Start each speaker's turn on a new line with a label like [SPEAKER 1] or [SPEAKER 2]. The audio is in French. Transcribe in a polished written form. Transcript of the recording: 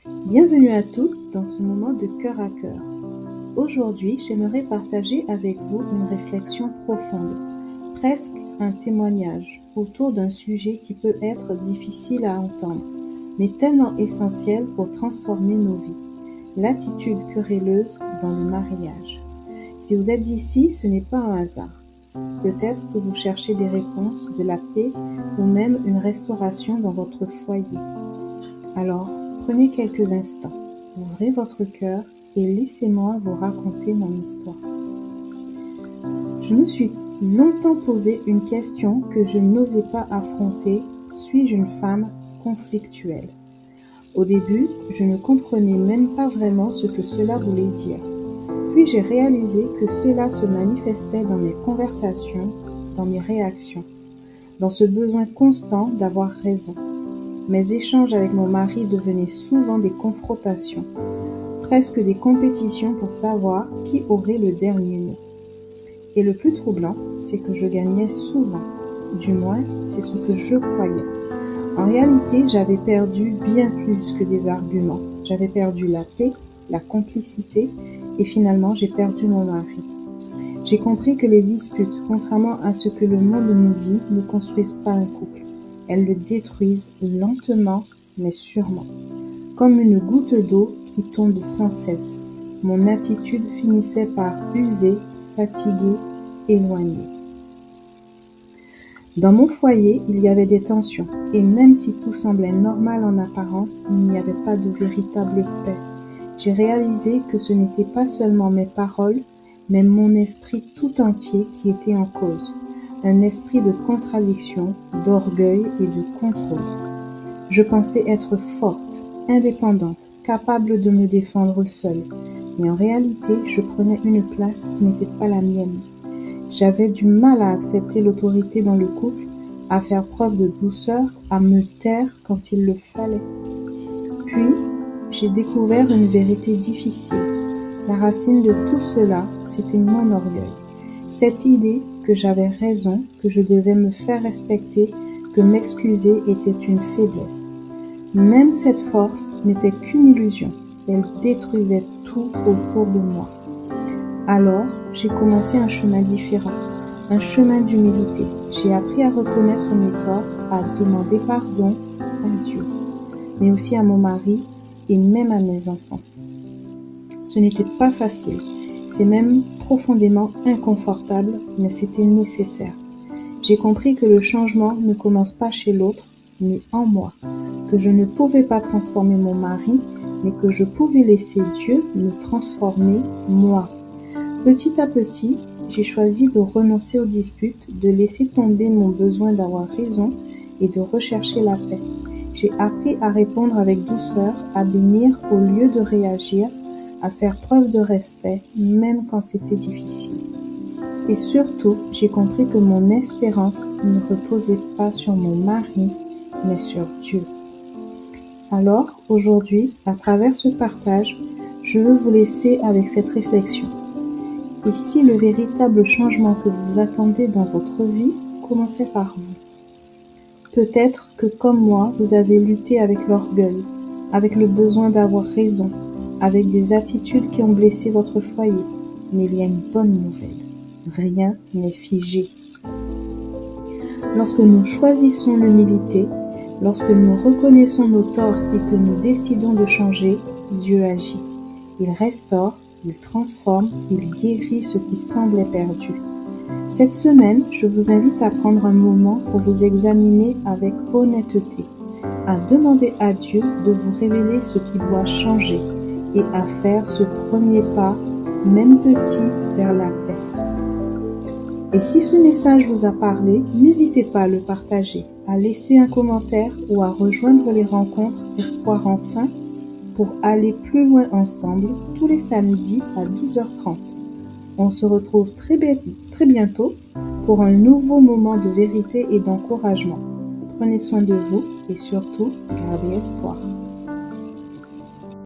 [SPEAKER 1] Bienvenue à toutes dans ce moment de cœur à cœur. Aujourd'hui, j'aimerais partager avec vous une réflexion profonde, presque un témoignage, autour d'un sujet qui peut être difficile à entendre, mais tellement essentiel pour transformer nos vies, l'attitude querelleuse dans le mariage. Si vous êtes ici, ce n'est pas un hasard. Peut-être que vous cherchez des réponses, de la paix ou même une restauration dans votre foyer. Alors, prenez quelques instants, ouvrez votre cœur et laissez-moi vous raconter mon histoire. Je me suis longtemps posé une question que je n'osais pas affronter. Suis-je une femme conflictuelle? Au début, je ne comprenais même pas vraiment ce que cela voulait dire. Puis j'ai réalisé que cela se manifestait dans mes conversations, dans mes réactions, dans ce besoin constant d'avoir raison. Mes échanges avec mon mari devenaient souvent des confrontations, presque des compétitions pour savoir qui aurait le dernier mot. Et le plus troublant, c'est que je gagnais souvent. Du moins, c'est ce que je croyais. En réalité, j'avais perdu bien plus que des arguments. J'avais perdu la paix, la complicité, et finalement, j'ai perdu mon mari. J'ai compris que les disputes, contrairement à ce que le monde nous dit, ne construisent pas un couple. Elles le détruisent lentement, mais sûrement. Comme une goutte d'eau qui tombe sans cesse, mon attitude finissait par user, fatiguer, éloigner. Dans mon foyer, il y avait des tensions, et même si tout semblait normal en apparence, il n'y avait pas de véritable paix. J'ai réalisé que ce n'était pas seulement mes paroles, mais mon esprit tout entier qui était en cause. Un esprit de contradiction, d'orgueil et de contrôle. Je pensais être forte, indépendante, capable de me défendre seule, mais en réalité, je prenais une place qui n'était pas la mienne. J'avais du mal à accepter l'autorité dans le couple, à faire preuve de douceur, à me taire quand il le fallait. Puis, j'ai découvert une vérité difficile. La racine de tout cela, c'était mon orgueil. Cette idée que j'avais raison, que je devais me faire respecter, que m'excuser était une faiblesse. Même cette force n'était qu'une illusion. Elle détruisait tout autour de moi. Alors, j'ai commencé un chemin différent, un chemin d'humilité. J'ai appris à reconnaître mes torts, à demander pardon à Dieu, mais aussi à mon mari et même à mes enfants. Ce n'était pas facile, c'est même profondément inconfortable, mais c'était nécessaire. J'ai compris que le changement ne commence pas chez l'autre, mais en moi, que je ne pouvais pas transformer mon mari, mais que je pouvais laisser Dieu me transformer moi. Petit à petit, j'ai choisi de renoncer aux disputes, de laisser tomber mon besoin d'avoir raison et de rechercher la paix. J'ai appris à répondre avec douceur, à bénir au lieu de réagir, à faire preuve de respect, même quand c'était difficile. Et surtout, j'ai compris que mon espérance ne reposait pas sur mon mari, mais sur Dieu. Alors, aujourd'hui, à travers ce partage, je veux vous laisser avec cette réflexion. Et si le véritable changement que vous attendez dans votre vie commençait par vous? Peut-être que comme moi, vous avez lutté avec l'orgueil, avec le besoin d'avoir raison, avec des attitudes qui ont blessé votre foyer. Mais il y a une bonne nouvelle. Rien n'est figé. Lorsque nous choisissons l'humilité, lorsque nous reconnaissons nos torts et que nous décidons de changer, Dieu agit. Il restaure, il transforme, il guérit ce qui semblait perdu. Cette semaine, je vous invite à prendre un moment pour vous examiner avec honnêteté, à demander à Dieu de vous révéler ce qui doit changer et à faire ce premier pas, même petit, vers la paix. Et si ce message vous a parlé, n'hésitez pas à le partager, à laisser un commentaire ou à rejoindre les rencontres Espoir Enfin pour aller plus loin ensemble tous les samedis à 12h30. On se retrouve très bientôt pour un nouveau moment de vérité et d'encouragement. Prenez soin de vous et surtout, gardez espoir.